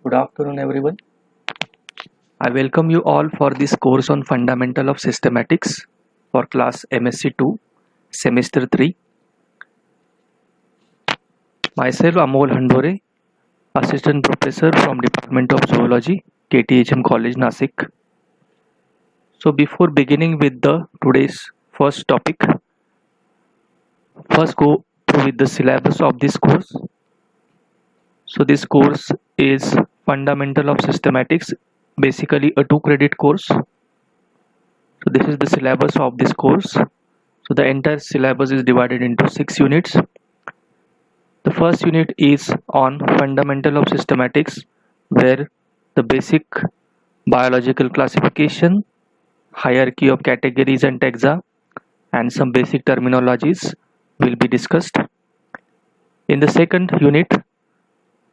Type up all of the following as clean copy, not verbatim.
Good afternoon, everyone. I welcome you all for this course on Fundamental of Systematics for class MSc 2, semester 3. Myself, Amol Handore, Assistant Professor from Department of Zoology, KTHM College, Nasik. So, before beginning with the today's first topic, first go through with the syllabus of this course. So, this course is Fundamental of Systematics, basically a 2 credit course. So this is the syllabus of this course. So the entire syllabus is divided into 6 units. The first unit is on fundamental of systematics, where the basic biological classification, hierarchy of categories and taxa, and some basic terminologies will be discussed. In the second unit,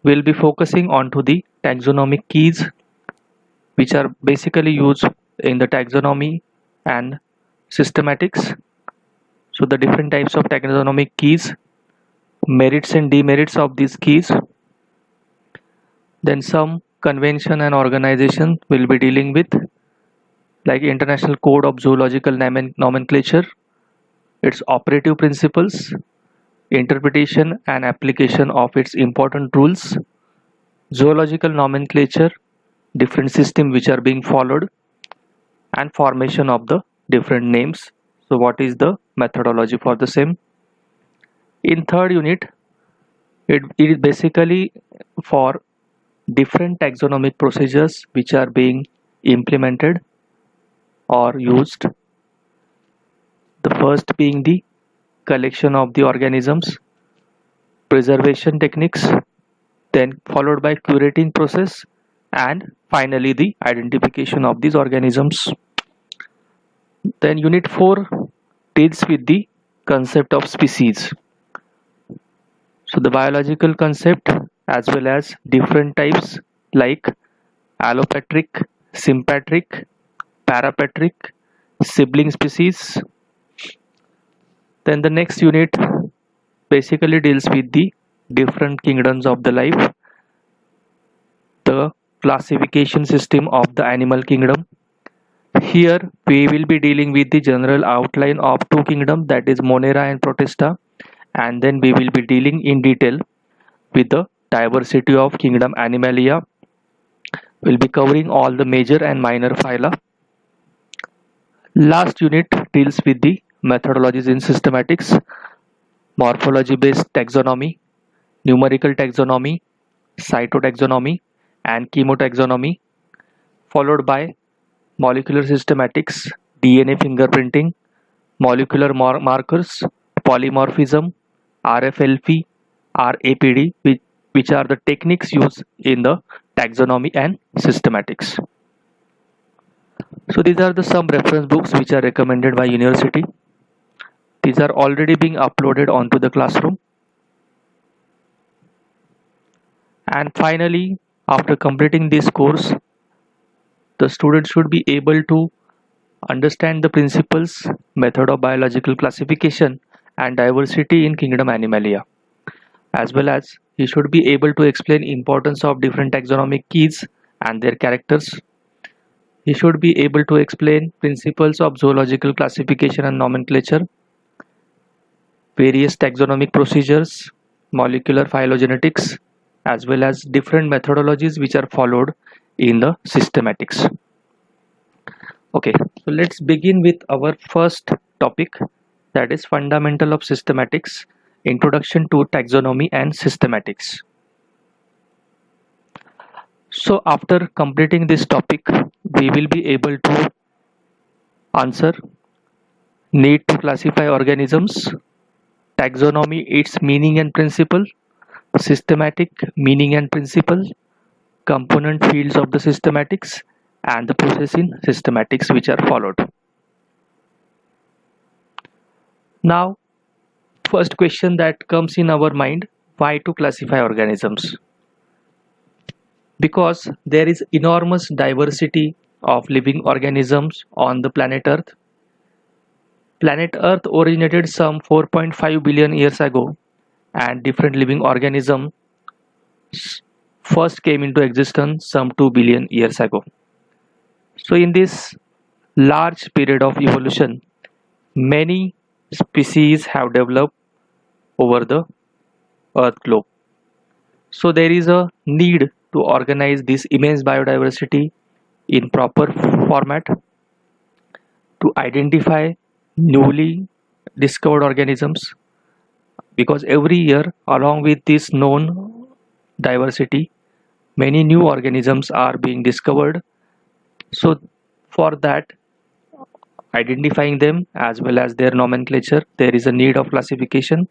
we'll be focusing on to the taxonomic keys, which are basically used in the taxonomy and systematics. So the different types of taxonomic keys, merits and demerits of these keys. Then some convention and organization will be dealing with, like International Code of Zoological Nomenclature, its operative principles, interpretation and application of its important rules, zoological nomenclature, different systems which are being followed, and formation of the different names. So what is the methodology for the same? In third unit, it is basically for different taxonomic procedures which are being implemented or used. The first being the collection of the organisms, preservation techniques, then followed by curating process, and finally the identification of these organisms. Then unit 4 deals with the concept of species. So the biological concept as well as different types like allopatric, sympatric, parapatric, sibling species. Then the next unit basically deals with the different kingdoms of the life, the classification system of the animal kingdom. Here we will be dealing with the general outline of 2 kingdoms, that is Monera and Protista, and then we will be dealing in detail with the diversity of kingdom Animalia. We'll be covering all the major and minor phyla. Last unit deals with the methodologies in systematics, morphology based taxonomy, numerical taxonomy, cytotaxonomy, and chemotaxonomy, followed by molecular systematics, DNA fingerprinting, molecular markers, polymorphism, RFLP, RAPD, which are the techniques used in the taxonomy and systematics. So these are the some reference books which are recommended by university. These are already being uploaded onto the classroom. And finally, after completing this course, the student should be able to understand the principles, method of biological classification, and diversity in kingdom Animalia, as well as he should be able to explain importance of different taxonomic keys and their characters. He should be able to explain principles of zoological classification and nomenclature, various taxonomic procedures, molecular phylogenetics, as well as different methodologies which are followed in the systematics. Okay, so let's begin with our first topic, that is fundamental of systematics, introduction to taxonomy and systematics. So after completing this topic, we will be able to answer need to classify organisms, taxonomy, its meaning and principle, systematic meaning and principle, component fields of the systematics, and the process in systematics which are followed. Now, first question that comes in our mind, why to classify organisms? Because there is enormous diversity of living organisms on the planet Earth. Planet Earth originated some 4.5 billion years ago, and different living organisms first came into existence some 2 billion years ago. So in this large period of evolution, many species have developed over the earth globe. So there is a need to organize this immense biodiversity in proper format to identify newly discovered organisms, because every year along with this known diversity many new organisms are being discovered. So for that, identifying them as well as their nomenclature, there is a need of classification.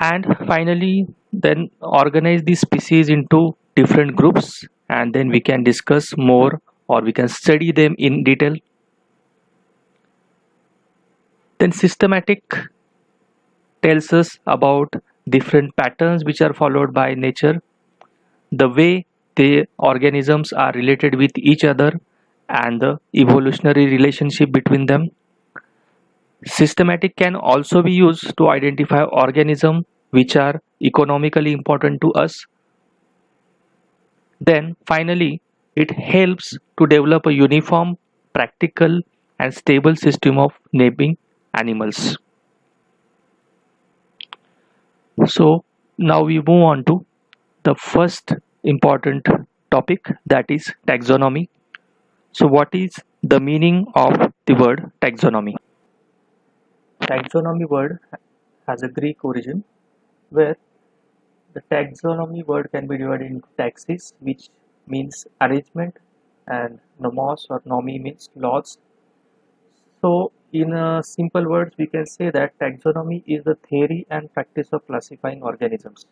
And finally, then organize the species into different groups, and then we can discuss more or we can study them in detail. Then systematic tells us about different patterns which are followed by nature, the way the organisms are related with each other, and the evolutionary relationship between them. Systematic can also be used to identify organisms which are economically important to us. Then finally, it helps to develop a uniform, practical, and stable system of naming animals. So now we move on to the first important topic, that is taxonomy. So what is the meaning of the word taxonomy? Taxonomy word has a Greek origin, where the taxonomy word can be divided into taxis, which means arrangement, and nomos or nomi means laws. So in simple words, we can say that taxonomy is the theory and practice of classifying organisms.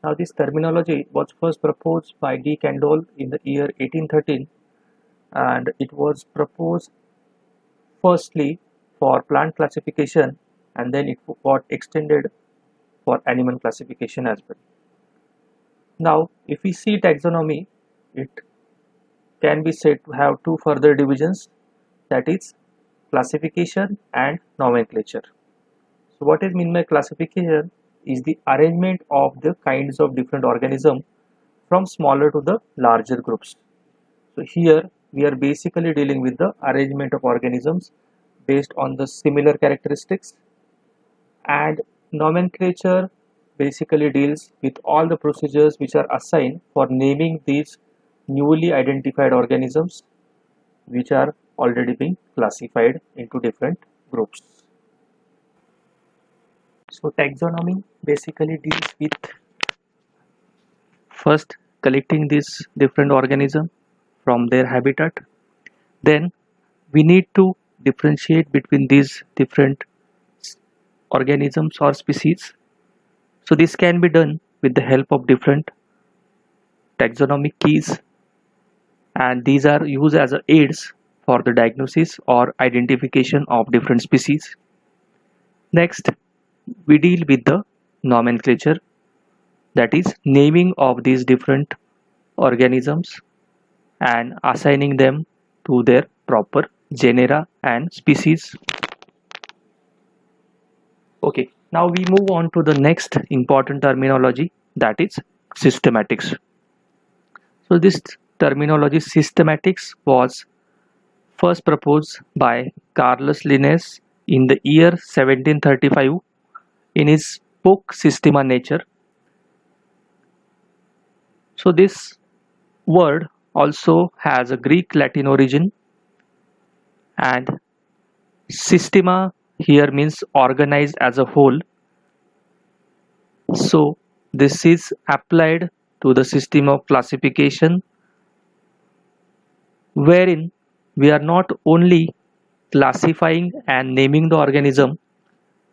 Now this terminology was first proposed by D. Candolle in the year 1813, and it was proposed firstly for plant classification, and then it got extended for animal classification as well. Now if we see taxonomy, it can be said to have two further divisions, that is classification and nomenclature. So what is meant by classification is the arrangement of the kinds of different organisms from smaller to the larger groups. So here we are basically dealing with the arrangement of organisms based on the similar characteristics, and nomenclature basically deals with all the procedures which are assigned for naming these newly identified organisms which are already being classified into different groups. So taxonomy basically deals with first collecting these different organisms from their habitat. Then we need to differentiate between these different organisms or species. So this can be done with the help of different taxonomic keys, and these are used as aids for the diagnosis or identification of different species. Next, we deal with the nomenclature, that is naming of these different organisms and assigning them to their proper genera and species. Okay, now we move on to the next important terminology, that is systematics. So this terminology systematics was first proposed by Carolus Linnaeus in the year 1735 in his book Systema Nature. So this word also has a Greek Latin origin, and systema here means organized as a whole. So this is applied to the system of classification, wherein we are not only classifying and naming the organism,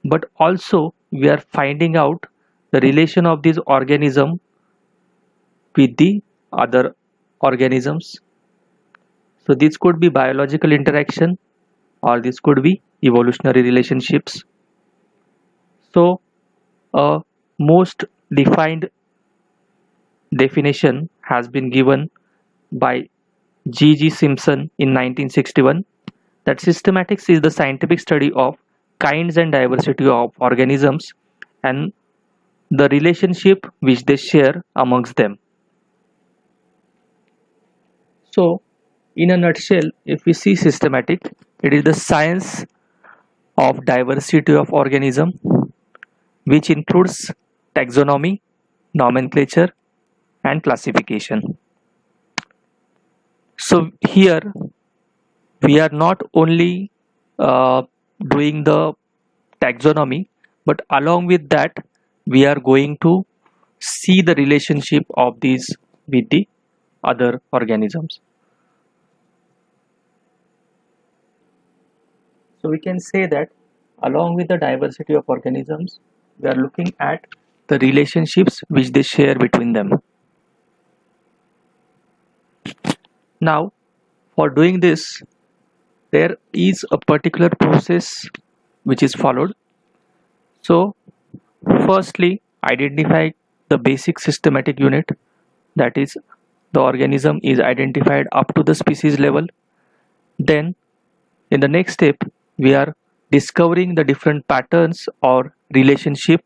but also we are finding out the relation of this organism with the other organisms. So this could be biological interaction, or this could be evolutionary relationships. So a most defined definition has been given by G.G. Simpson in 1961, that systematics is the scientific study of kinds and diversity of organisms, and the relationship which they share amongst them. So, in a nutshell, if we see systematic, it is the science of diversity of organism, which includes taxonomy, nomenclature, and classification. So here we are not only doing the taxonomy, but along with that we are going to see the relationship of these with the other organisms. So we can say that along with the diversity of organisms, we are looking at the relationships which they share between them. Now, for doing this, there is a particular process which is followed. So, firstly, identify the basic systematic unit, that is, the organism is identified up to the species level. Then, in the next step, we are discovering the different patterns or relationship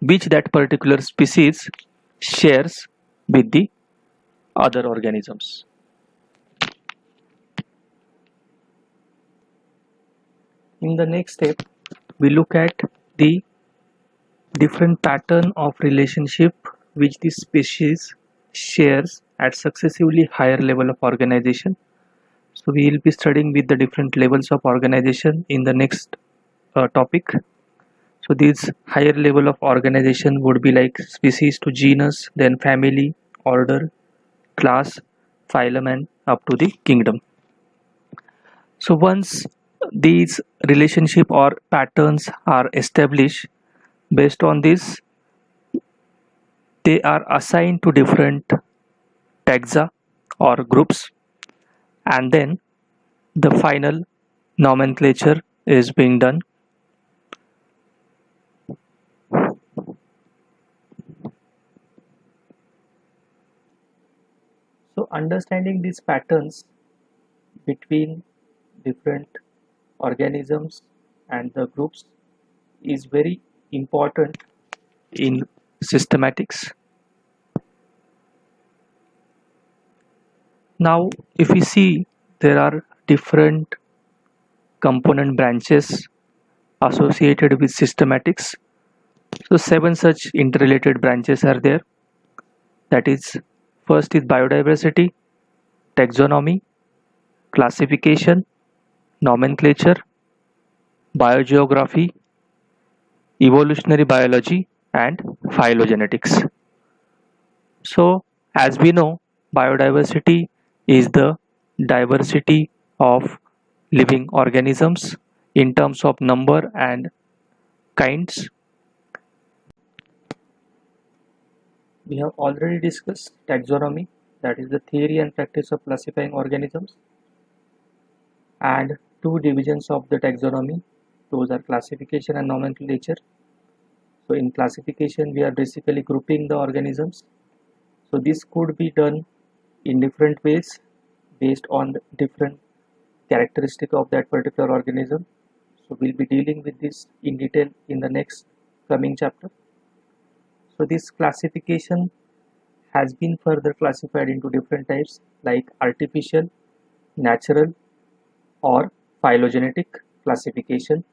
which that particular species shares with the other organisms. In the next step, we look at the different pattern of relationship which the species shares at successively higher level of organization. So we will be studying with the different levels of organization in the next topic. So these higher level of organization would be like species to genus, then family, order, class, phylum, and up to the kingdom. So once these relationship or patterns are established, based on this, they are assigned to different taxa or groups, and then the final nomenclature is being done. So understanding these patterns between different organisms and the groups is very important in systematics. Now, if we see, there are different component branches associated with systematics. So 7 such interrelated branches are there. That is, first is biodiversity, taxonomy, classification, nomenclature, biogeography, evolutionary biology, and phylogenetics. So, as we know, biodiversity is the diversity of living organisms in terms of number and kinds. We have already discussed taxonomy, that is the theory and practice of classifying organisms, and two divisions of the taxonomy, those are classification and nomenclature. So in classification we are basically grouping the organisms. So this could be done in different ways based on the different characteristic of that particular organism. So we'll be dealing with this in detail in the next coming chapter. So this classification has been further classified into different types like artificial, natural, or phylogenetic classification,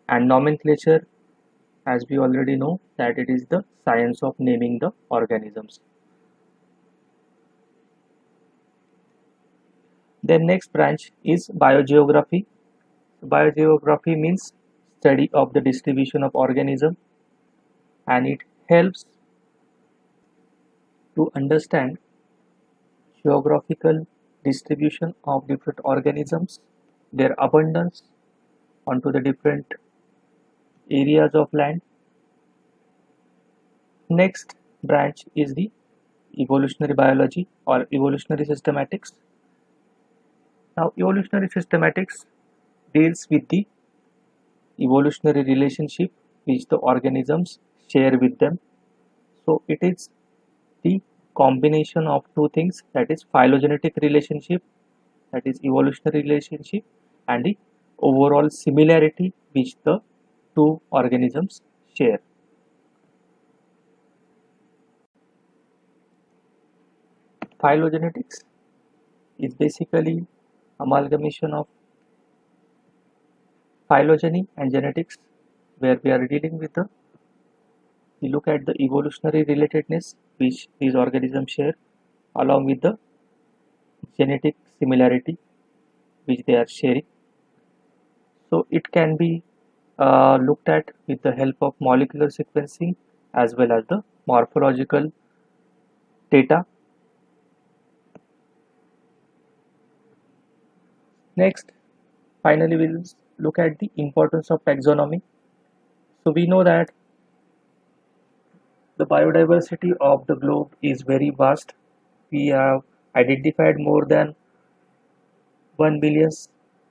and nomenclature, as we already know, that it is the science of naming the organisms. Then next branch is biogeography. Biogeography means study of the distribution of organism, and it helps to understand geographical distribution of different organisms, their abundance onto the different areas of land. Next branch is the evolutionary biology or evolutionary systematics. Now evolutionary systematics deals with the evolutionary relationship which the organisms share with them. So it is the combination of two things, that is phylogenetic relationship, that is evolutionary relationship, and the overall similarity which the two organisms share. Phylogenetics is basically amalgamation of phylogeny and genetics, where we are dealing with we look at the evolutionary relatedness which these organisms share along with the genetic similarity which they are sharing. So it can be looked at with the help of molecular sequencing as well as the morphological data. Next, finally, we'll look at the importance of taxonomy. So we know that the biodiversity of the globe is very vast. We have identified more than 1 billion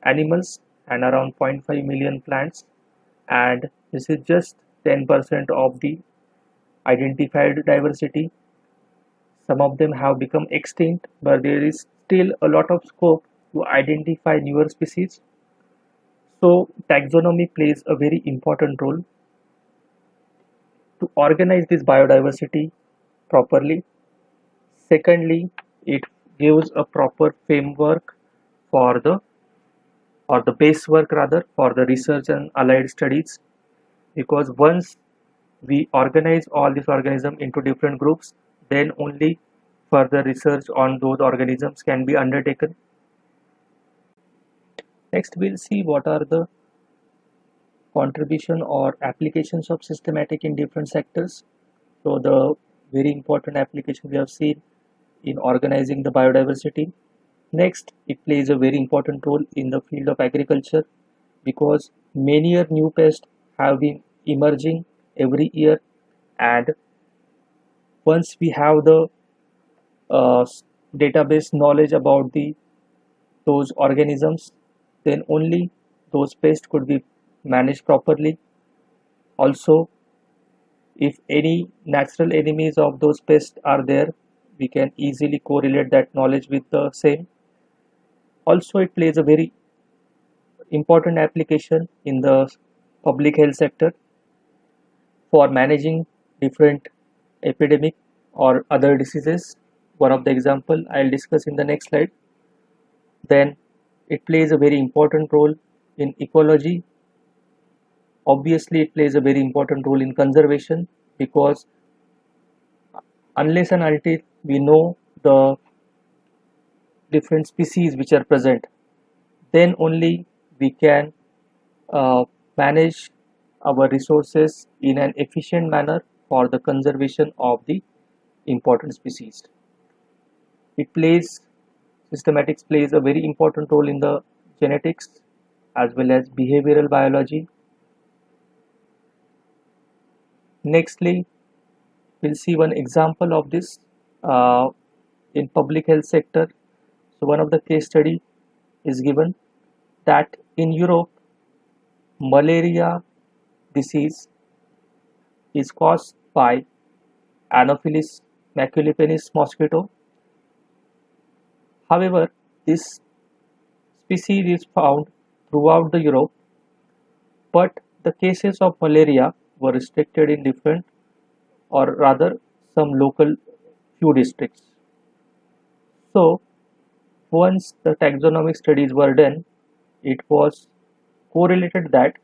animals and around 0 0.5 million plants, and this is just 10% of the identified diversity. Some of them have become extinct, but there is still a lot of scope to identify newer species. So taxonomy plays a very important role to organize this biodiversity properly. Secondly, it gives a proper framework for the base work rather for the research and allied studies, because once we organize all these organisms into different groups, then only further research on those organisms can be undertaken. Next, we'll see what are the contribution or applications of systematic in different sectors. So the very important application we have seen in organizing the biodiversity. Next, it plays a very important role in the field of agriculture, because many new pests have been emerging every year, and once we have the uh, database knowledge about those organisms, then only those pests could be managed properly. Also, if any natural enemies of those pests are there, we can easily correlate that knowledge with the same. Also, it plays a very important application in the public health sector for managing different epidemic or other diseases. One of the example I'll discuss in the next slide. Then it plays a very important role in ecology. Obviously, it plays a very important role in conservation, because unless and until we know the different species which are present, then only we can uh, manage our resources in an efficient manner for the conservation of the important species. It plays Systematics plays a very important role in the genetics as well as behavioral biology. Nextly, we'll see one example of this uh, in public health sector. So one of the case study is given that in Europe, malaria disease is caused by Anopheles maculipennis mosquito. However, this species is found throughout the Europe, but the cases of malaria were restricted in different, or rather some local few districts. So once the taxonomic studies were done, it was correlated that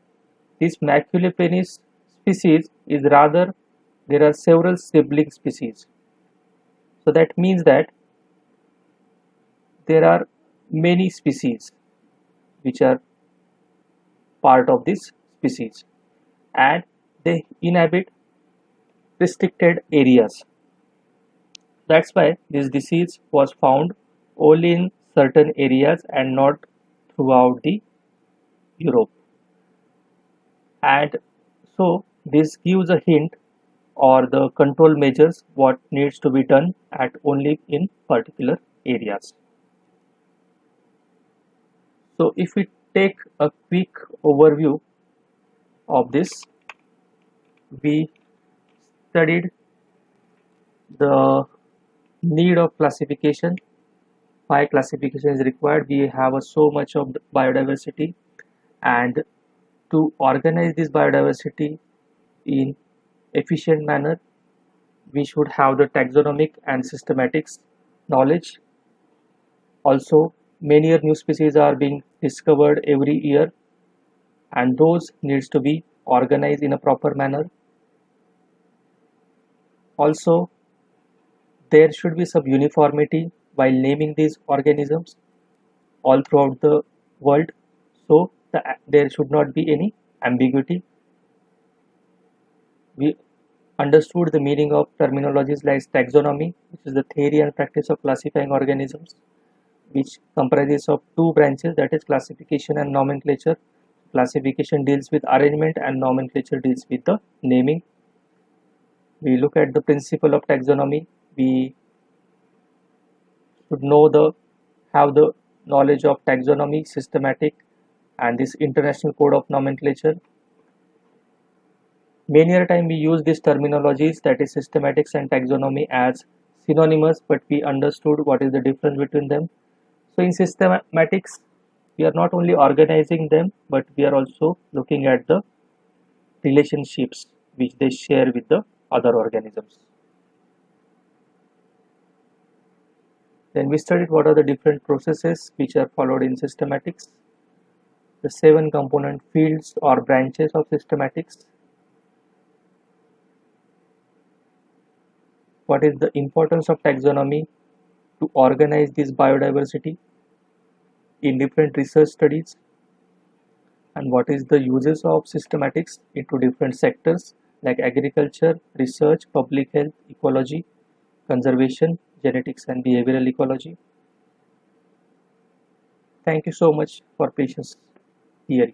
this maculipennis species is rather, there are several sibling species. So that means that there are many species which are part of this species, and they inhabit restricted areas. That's why this disease was found only in certain areas and not throughout the Europe. And so this gives a hint or the control measures what needs to be done at only in particular areas. So if we take a quick overview of this, we studied the need of classification. Why classification is required? We have so much of biodiversity, and to organize this biodiversity in efficient manner, we should have the taxonomic and systematics knowledge. Also, many new species are being discovered every year, and those needs to be organized in a proper manner. Also, there should be some uniformity while naming these organisms all throughout the world, so there should not be any ambiguity. We understood the meaning of terminologies like taxonomy, which is the theory and practice of classifying organisms, which comprises of two branches, that is classification and nomenclature. Classification deals with arrangement and nomenclature deals with the naming. We look at the principle of taxonomy. We should have the knowledge of taxonomy, systematic, and this international code of nomenclature. Many a time we use these terminologies, that is systematics and taxonomy, as synonymous, but we understood what is the difference between them. So in systematics, we are not only organizing them, but we are also looking at the relationships which they share with the other organisms. Then we studied what are the different processes which are followed in systematics, the 7 component fields or branches of systematics, what is the importance of taxonomy to organize this biodiversity in different research studies, and what is the uses of systematics into different sectors like agriculture, research, public health, ecology, conservation, genetics and behavioral ecology. Thank you so much for patience hearing.